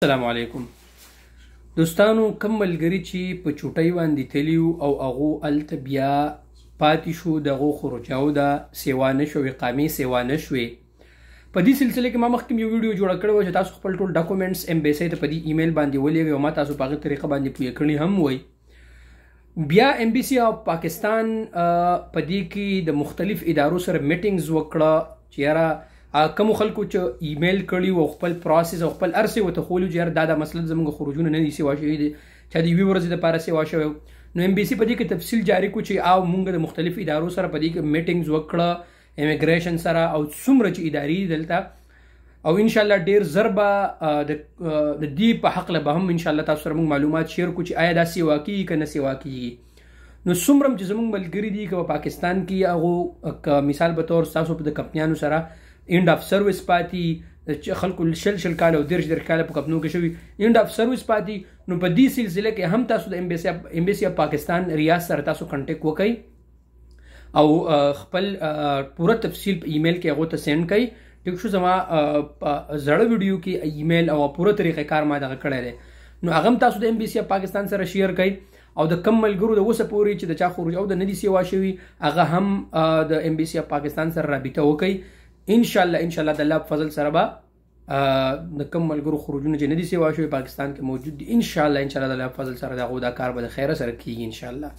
السلام علیکم دوستانو، کم ملګري چې په چوټۍ باندې تلي او هغو هلته بیا پاتې شو، د هغو خروجاو ده سیوا نه شو، اقامې سیوا نه شوې. په دې سلسله کې ما مخکې یو ویډیو جوړه کړې وه چې تاسو خپل ټول ډاکومنټس امبیسۍ ته په دې ایمیل باندې ولېږئ او ما تاسو په هغې طریقه باندې پوه کړي هم وی. بیا امبیسي اف پاکستان په دې کې د مختلف ادارو سره میټینګز وکړه چې یاره کومو خلکو چې ایمیل کړي او خپل پروسس او خپل ارسي ورته ښولي چې یاره دا مسله زموږ خروجونه نه دي سیوا شوي دي، چا د یوې ورځې دپاره سیوا شوی. نو امبیسي په دې کې تفصیل جاري کړو چې او مونږ د مختلف ادارو سره په دې کې میټینګز وکړه، امیګریشن سره او څومره چې ادارې دلته، او انشاءالله ډېر زر به د دې په هکله به هم انشاءالله تاسو سره موږ معلومات شیر کړو چې آیا دا سیوا کېږي که نه سیوا کېږي. نو څومره چې زموږ ملګري دي که په پاکستان کې هغو مثال به طور ستاسو د کمپنیانو سره اینډ اف سروس پاتې، خلکو شل کاله او 10 کاله په کمپنیو کې شوي اینډ اف سروس پاتې. نو په دې سلسله کې هم تاسو د امبیسي اف پاکستان ریاست سره تاسو کنټیکټ وکړئ او خپل پوره تفصیل په ایمیل کې هغو ته سینډ کړئ. ټیک شو، زما زړه ویډیو کې ایمیل او پوره طریقې کار ما دغه کړی دی، نو هغه هم تاسو د امبیسي اف پاکستان سره شیر کړئ. او د کم ملګرو د اوسه پورې چې د چا خروج او د ندي سیوا شوي هغه هم د امبیسي اف پاکستان سره رابطه وکړئ. انشاءالله د الله په فضل سره به د کم ملګرو خروجونه چې ندي سیوا شوي پاکستان کې موجود دي، انشاءالله د الله په فضل سره د هغو دا کار به د خیره سره کېږي انشاءالله.